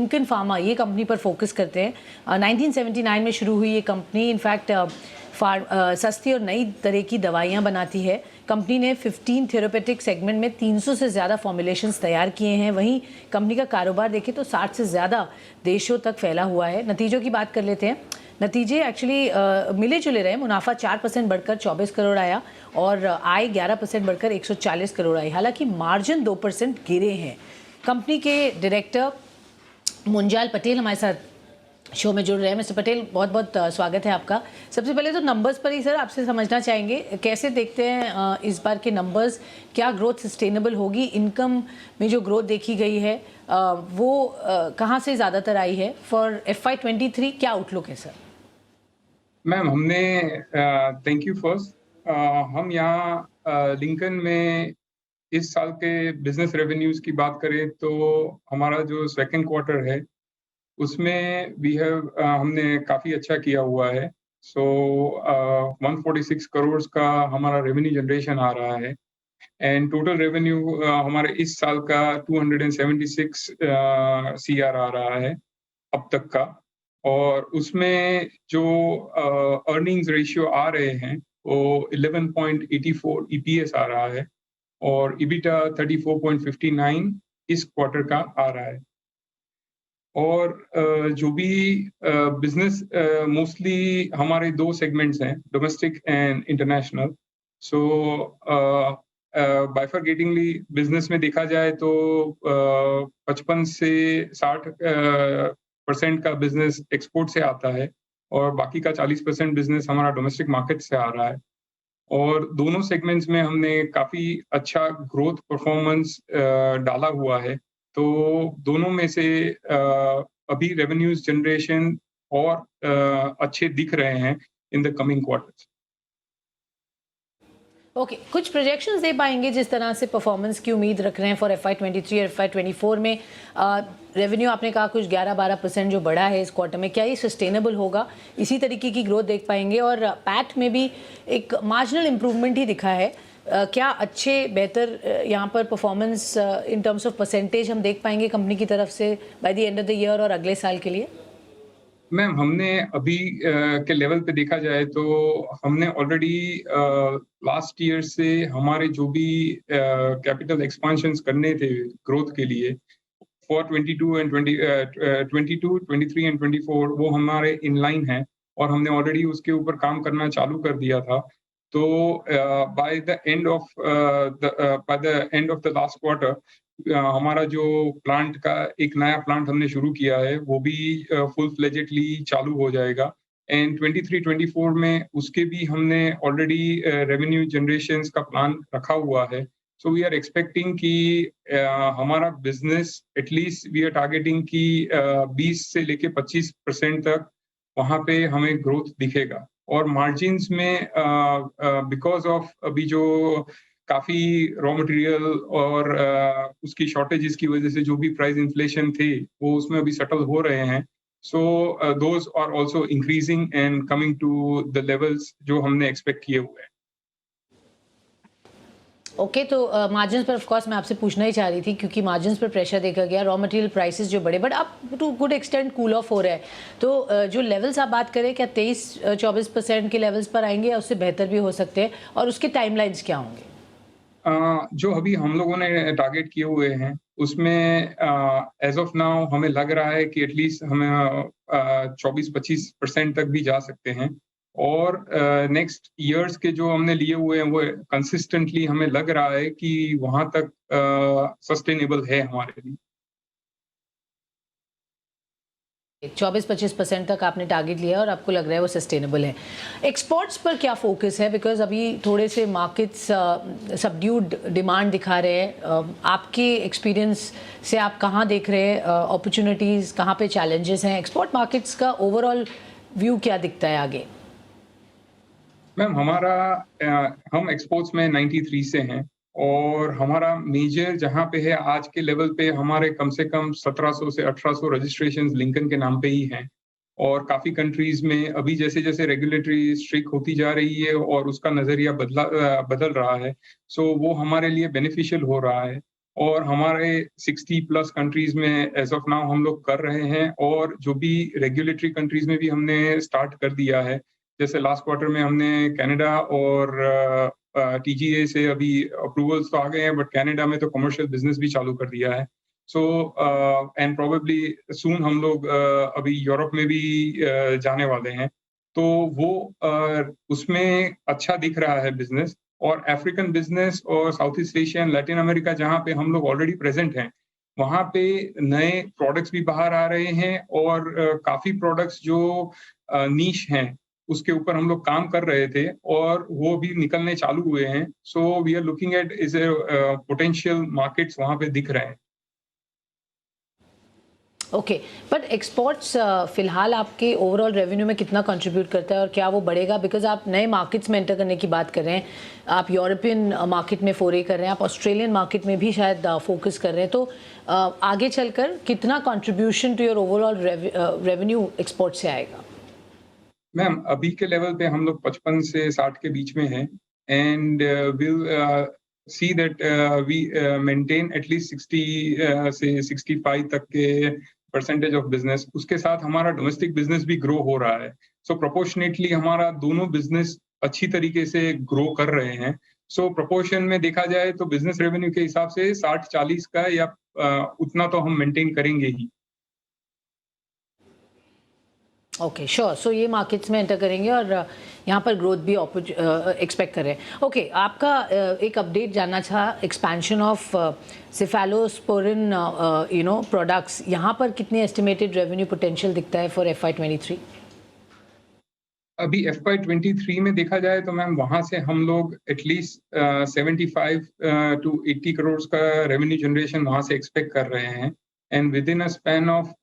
Lincoln pharma ये company पर focus करते हैं। 1979 में शुरू हुई ये कंपनी इनफैक्ट सस्ती और नई तरह की दवाइयाँ बनाती है। कंपनी ने 15 थेरेपेटिक सेगमेंट में 300 से ज़्यादा फॉर्मुलेशंस तैयार किए हैं। वहीं कंपनी का कारोबार देखें तो 60 से ज़्यादा देशों तक फैला हुआ है। नतीजों की बात कर लेते हैं। नतीजे एक्चुअली मिले जुले रहे। मुनाफा 4% बढ़कर 24 करोड़ आया और आय 11% बढ़कर 140 करोड़ आई। हालांकि मार्जिन 2% गिरे हैं। कंपनी के डायरेक्टर मुंजाल पटेल हमारे साथ शो में जुड़ रहे हैं। मिस्टर पटेल, बहुत बहुत स्वागत है आपका। सबसे पहले तो नंबर्स पर ही सर आपसे समझना चाहेंगे, कैसे देखते हैं इस बार के नंबर्स? क्या ग्रोथ सस्टेनेबल होगी? इनकम में जो ग्रोथ देखी गई है वो कहाँ से ज़्यादातर आई है? फॉर FY23 क्या आउटलुक है सर? मैम, हमने थैंक यू फर्स्ट। हम यहाँ लिंकन में इस साल के बिजनेस रेवेन्यूज की बात करें तो हमारा जो सेकंड क्वार्टर है उसमें हमने काफ़ी अच्छा किया हुआ है। सो 146 करोड़ का हमारा रेवेन्यू जनरेशन आ रहा है एंड टोटल रेवेन्यू हमारे इस साल का 276 CR आ रहा है अब तक का। और उसमें जो अर्निंग्स रेशियो आ रहे हैं वो 11.84 EPS आ रहा है और EBITDA 34.59 इस क्वार्टर का आ रहा है। और जो भी बिजनेस मोस्टली हमारे दो सेगमेंट्स हैं, domestic and international. So bifurcatingly business में देखा जाए तो 55 से 60% का बिजनेस एक्सपोर्ट से आता है और बाकी का 40% बिजनेस हमारा डोमेस्टिक मार्केट से आ रहा है। और दोनों सेगमेंट्स में हमने काफ़ी अच्छा ग्रोथ परफॉर्मेंस डाला हुआ है। तो दोनों में से अभी रेवेन्यूज जनरेशन और अच्छे दिख रहे हैं in the coming quarters. Okay, कुछ प्रोजेक्शंस दे पाएंगे जिस तरह से परफॉर्मेंस की उम्मीद रख रहे हैं फॉर FY23 और FY24 में? रेवेन्यू आपने कहा कुछ 11-12% जो बढ़ा है इस क्वार्टर में, क्या ये सस्टेनेबल होगा? इसी तरीके की ग्रोथ देख पाएंगे? और पैट में भी एक मार्जिनल इम्प्रूवमेंट ही दिखा है। क्या अच्छे बेहतर यहाँ पर performance in terms of percentage हम देख पाएंगे कंपनी की तरफ से by the end of the year और अगले साल के लिए? मैम, हमने अभी के लेवल पे देखा जाए तो हमने ऑलरेडी लास्ट ईयर से हमारे जो भी कैपिटल एक्सपेंशंस करने थे ग्रोथ के लिए फॉर 22 एंड 22, 23 एंड 24 वो हमारे इनलाइन हैं और हमने ऑलरेडी उसके ऊपर काम करना चालू कर दिया था। तो by the end of the last quarter हमारा जो प्लांट का एक नया प्लांट हमने शुरू किया है वो भी फुल फ्लेजेडली चालू हो जाएगा एंड 23-24 में उसके भी हमने ऑलरेडी रेवेन्यू जनरेशंस का प्लान रखा हुआ है। सो वी आर एक्सपेक्टिंग कि हमारा business at least we are targeting कि 20 से लेके 25% तक वहाँ पे हमें ग्रोथ दिखेगा। और मार्जिन्स में बिकॉज ऑफ अभी जो काफ़ी रॉ मटेरियल और उसकी शॉर्टेजेस की वजह से जो भी प्राइस इन्फ्लेशन थे वो उसमें अभी सेटल हो रहे हैं। So those are also increasing and coming to the levels जो हमने एक्सपेक्ट किए हुए हैं। ओके, तो मार्जिन्स पर ऑफ कोर्स मैं आपसे पूछना ही चाह रही थी क्योंकि मार्जिन्स पर प्रेशर देखा गया, रॉ मटेरियल प्राइसेस जो बढ़े, बट अब to good extent cool off हो रहा है। तो जो लेवल्स आप बात करें, क्या 23-24% के लेवल्स पर आएंगे या उससे बेहतर भी हो सकते हैं? और उसके टाइमलाइंस क्या होंगे? जो अभी हम लोगों ने टारगेट किए हुए हैं उसमें एज ऑफ नाउ हमें लग रहा है कि एटलीस्ट हमें 24-25% तक भी जा सकते हैं। और नेक्स्ट ईयर्स के जो हमने लिए हुए हैं वो कंसिस्टेंटली हमें लग रहा है कि वहाँ तक सस्टेनेबल है हमारे लिए। 24-25% तक आपने टारगेट लिया और आपको लग रहा है वो सस्टेनेबल है। एक्सपोर्ट्स पर क्या फोकस है? बिकॉज अभी थोड़े से मार्केट्स सबड्यूड डिमांड दिखा रहे हैं। आपके एक्सपीरियंस से आप कहाँ देख रहे हैं अपॉर्चुनिटीज़, कहाँ पे चैलेंजेस हैं? एक्सपोर्ट मार्केट्स का ओवरऑल व्यू क्या दिखता है आगे? मैम, हम एक्सपोर्ट्स में 93 से हैं और हमारा मेजर जहाँ पे है आज के लेवल पे हमारे कम से कम 1700 से 1800 रजिस्ट्रेशंस लिंकन के नाम पे ही हैं। और काफ़ी कंट्रीज में अभी जैसे जैसे रेगुलेटरी स्ट्रिक्ट होती जा रही है और उसका नज़रिया बदल रहा है, सो वो हमारे लिए बेनिफिशियल हो रहा है। और हमारे 60 प्लस कंट्रीज में एज ऑफ नाउ हम लोग कर रहे हैं, और जो भी रेगुलेटरी कंट्रीज में भी हमने स्टार्ट कर दिया है। जैसे लास्ट क्वार्टर में हमने कनाडा और टीजीए से अभी अप्रूवल्स तो आ गए हैं, बट कनाडा में तो कमर्शियल बिजनेस भी चालू कर दिया है। सो एंड प्रोबेबली सून हम लोग अभी यूरोप में भी जाने वाले हैं। तो वो उसमें अच्छा दिख रहा है बिजनेस। और अफ्रीकन बिजनेस और south east Asia and Latin America, जहाँ पे हम लोग ऑलरेडी प्रेजेंट हैं, वहाँ पे नए प्रोडक्ट्स भी बाहर आ रहे हैं, और काफी प्रोडक्ट्स जो नीश हैं उसके ऊपर हम लोग काम कर रहे थे, और वो भी निकलने चालू हुए हैं। So we are looking at is potential markets वहाँ पे दिख रहे हैं। ओके, बट एक्सपोर्ट्स फिलहाल आपके ओवरऑल रेवेन्यू में कितना कंट्रीब्यूट करता है और क्या वो बढ़ेगा? बिकॉज आप नए मार्केट्स में एंटर करने की बात कर रहे हैं, आप यूरोपियन मार्केट में फोरे कर रहे हैं, आप ऑस्ट्रेलियन मार्केट में भी शायद फोकस कर रहे हैं, तो आगे चलकर कितना contribution to your overall revenue export से आएगा? मैम, अभी के लेवल पे हम लोग 55 से 60 के बीच में हैं, and will see that we maintain at least 60 से 65 तक के परसेंटेज ऑफ बिजनेस। उसके साथ हमारा डोमेस्टिक बिजनेस भी ग्रो हो रहा है। सो प्रोपोर्शनेटली हमारा दोनों बिजनेस अच्छी तरीके से ग्रो कर रहे हैं। सो प्रोपोर्शन में देखा जाए तो बिजनेस रेवेन्यू के हिसाब से 60-40 का या उतना तो हम मेंटेन करेंगे ही। Okay, sure. सो ये मार्केट्स में एंटर करेंगे और यहाँ पर ग्रोथ भी एक्सपेक्ट कर रहे हैं। ओके, आपका एक अपडेट जानना था एक्सपेंशन ऑफ सिफेलोस्पोरिन प्रोडक्ट्स, यहाँ पर कितनी एस्टिमेटेड रेवेन्यू पोटेंशियल दिखता है फॉर FY23? अभी FY23 में देखा जाए तो मैम वहां से हम लोग एटलीस्ट 75 to 80 करोड़ का रेवेन्यू जनरेशन वहां से एक्सपेक्ट कर रहे हैं। And with in a span of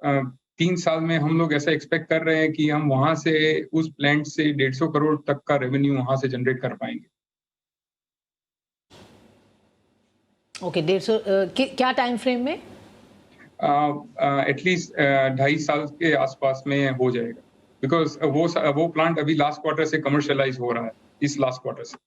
3 साल में हम लोग ऐसा एक्सपेक्ट कर रहे हैं कि हम वहां से उस प्लांट से 150 करोड़ तक का रेवेन्यू वहां से जनरेट कर पाएंगे। ओके, 150 क्या टाइम फ्रेम में? एटलीस्ट 2.5 साल के आसपास में हो जाएगा, बिकॉज वो प्लांट अभी लास्ट क्वार्टर से कमर्शियलाइज हो रहा है, इस लास्ट क्वार्टर से।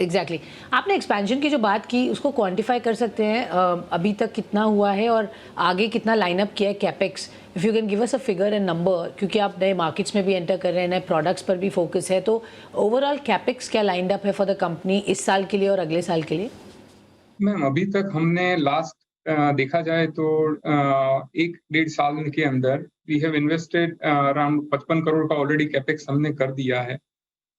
एग्जैक्टली आपने एक्सपेंशन की जो बात की उसको क्वांटिफाई कर सकते हैं? अभी तक कितना हुआ है और आगे कितना लाइनअप किया है capex? If you can give us a figure and number, क्योंकि आप नए मार्केट्स में भी एंटर कर रहे हैं, नए प्रोडक्ट्स पर भी फोकस है, तो ओवरऑल कैपेक्स क्या लाइंड अप है फॉर द कंपनी इस साल के लिए और अगले साल के लिए? मैम, अभी तक हमने लास्ट देखा जाए तो 1-1.5 साल के अंदर we have invested around 55 crore का ऑलरेडी कैपेक्स हमने कर दिया है,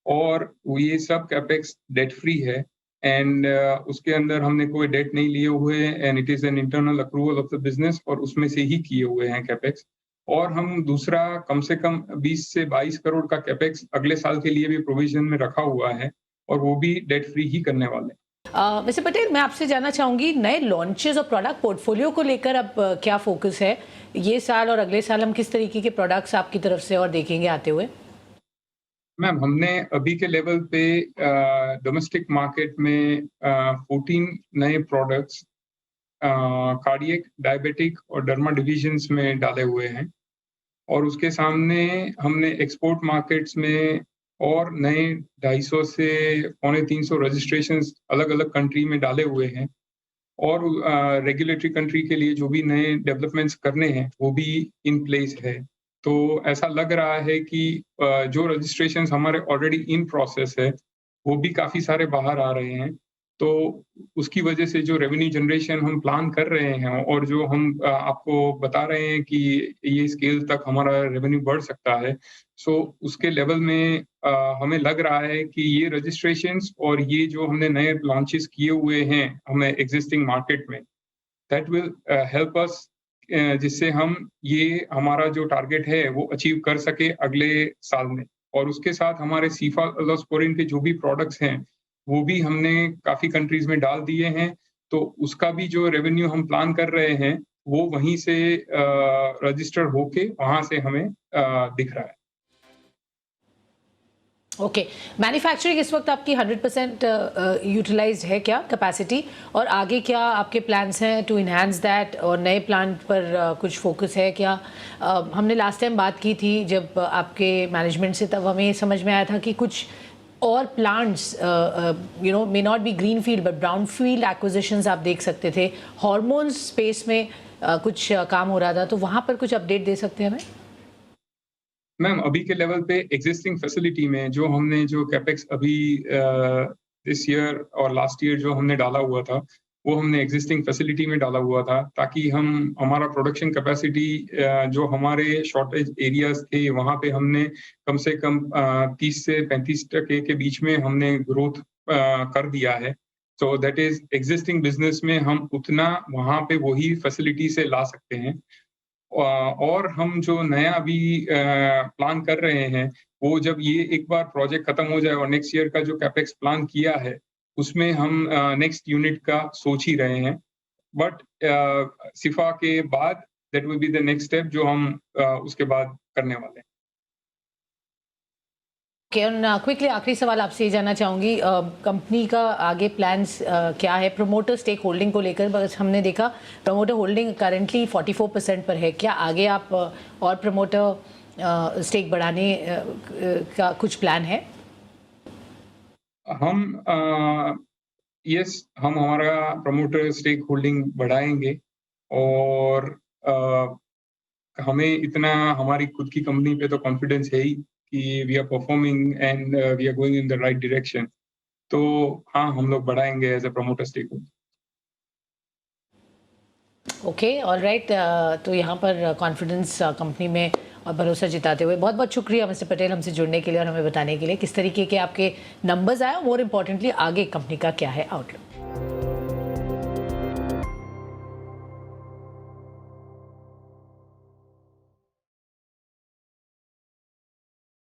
और ये सब कैपेक्स डेट फ्री है। एंड उसके अंदर हमने कोई डेट नहीं लिए हुए, and it is an internal approval of the business, और उसमें से ही किए हुए हैं कैपेक्स। और हम दूसरा कम से कम 20 से 22 करोड़ का कैपेक्स अगले साल के लिए भी प्रोविजन में रखा हुआ है, और वो भी डेट फ्री ही करने वाले हैं। मिस्टर पटेल, मैं आपसे जानना चाहूँगी नए लॉन्चेस और प्रोडक्ट पोर्टफोलियो को लेकर अब क्या फोकस है ये साल और अगले साल? हम किस तरीके के प्रोडक्ट्स आपकी तरफ से और देखेंगे आते हुए? मैम, हमने अभी के लेवल पे डोमेस्टिक मार्केट में 14 नए प्रोडक्ट्स कार्डियक, डायबिटिक और डर्मा डिविजन्स में डाले हुए हैं, और उसके सामने हमने एक्सपोर्ट मार्केट्स में और नए 250 से 350 रजिस्ट्रेशंस अलग अलग कंट्री में डाले हुए हैं, और रेगुलेटरी कंट्री के लिए जो भी नए डेवलपमेंट्स करने हैं वो भी इन प्लेस है। तो ऐसा लग रहा है कि जो रजिस्ट्रेशंस हमारे ऑलरेडी इन प्रोसेस है वो भी काफ़ी सारे बाहर आ रहे हैं। तो उसकी वजह से जो रेवेन्यू जनरेशन हम प्लान कर रहे हैं, और जो हम आपको बता रहे हैं कि ये स्केल तक हमारा रेवेन्यू बढ़ सकता है, सो उसके लेवल में हमें लग रहा है कि ये रजिस्ट्रेशंस और ये जो हमने नए लॉन्चेस किए हुए हैं हमें एग्जिस्टिंग मार्केट में, दैट विल हेल्प अस, जिससे हम ये हमारा जो टारगेट है वो अचीव कर सके अगले साल में। और उसके साथ हमारे सीफालोस्पोरिन के जो भी प्रोडक्ट्स हैं वो भी हमने काफ़ी कंट्रीज में डाल दिए हैं, तो उसका भी जो रेवेन्यू हम प्लान कर रहे हैं वो वहीं से रजिस्टर होके वहाँ से हमें दिख रहा है। ओके, मैन्युफैक्चरिंग इस वक्त आपकी 100% यूटिलाइज्ड है क्या कैपेसिटी? और आगे क्या आपके प्लान्स हैं टू इन्हांस दैट, और नए प्लांट पर कुछ फोकस है क्या? हमने लास्ट टाइम बात की थी जब आपके मैनेजमेंट से, तब हमें समझ में आया था कि कुछ और plants may not be green field but brown field acquisitions आप देख सकते थे, हॉर्मोन्स स्पेस में कुछ काम हो रहा था, तो वहाँ पर कुछ अपडेट दे सकते हैं हमें? मैम, अभी के लेवल पे एग्जिस्टिंग फैसिलिटी में जो हमने जो कैपेक्स अभी दिस ईयर और लास्ट ईयर जो हमने डाला हुआ था, वो हमने एग्जिस्टिंग फैसिलिटी में डाला हुआ था, ताकि हम हमारा प्रोडक्शन कैपेसिटी जो हमारे शॉर्टेज एरियाज थे वहाँ पे हमने कम से कम 30 से 35% के बीच में हमने ग्रोथ कर दिया है। So that is existing business में हम उतना वहाँ पे वही फैसिलिटी से ला सकते हैं। और हम जो नया अभी प्लान कर रहे हैं, वो जब ये एक बार प्रोजेक्ट खत्म हो जाए और नेक्स्ट ईयर का जो कैपेक्स प्लान किया है, उसमें हम नेक्स्ट यूनिट का सोच ही रहे हैं। बट सिफा के बाद that will be the next step जो हम उसके बाद करने वाले हैं। क्विकली आखिरी सवाल आपसे ये जानना चाहूँगी, कंपनी का आगे प्लान्स क्या है प्रमोटर स्टेक होल्डिंग को लेकर? बस हमने देखा प्रमोटर होल्डिंग करंटली 44% पर है, क्या आगे आप और प्रमोटर स्टेक बढ़ाने का कुछ प्लान है? हम हमारा प्रमोटर स्टेक होल्डिंग बढ़ाएंगे और हमें इतना हमारी खुद की कंपनी पे तो कॉन्फिडेंस है ही कि we are performing and we are going in the right direction. तो हाँ, हम लोग बढ़ाएंगे as a promoter stakeholder. Okay, all right. तो यहाँ पर कॉन्फिडेंस कंपनी में और भरोसा जिताते हुए बहुत बहुत शुक्रिया मिस्टर पटेल हमसे जुड़ने के लिए और हमें बताने के लिए किस तरीके के आपके नंबर्स आए, मोर इम्पोर्टेंटली आगे कंपनी का क्या है आउटलुक।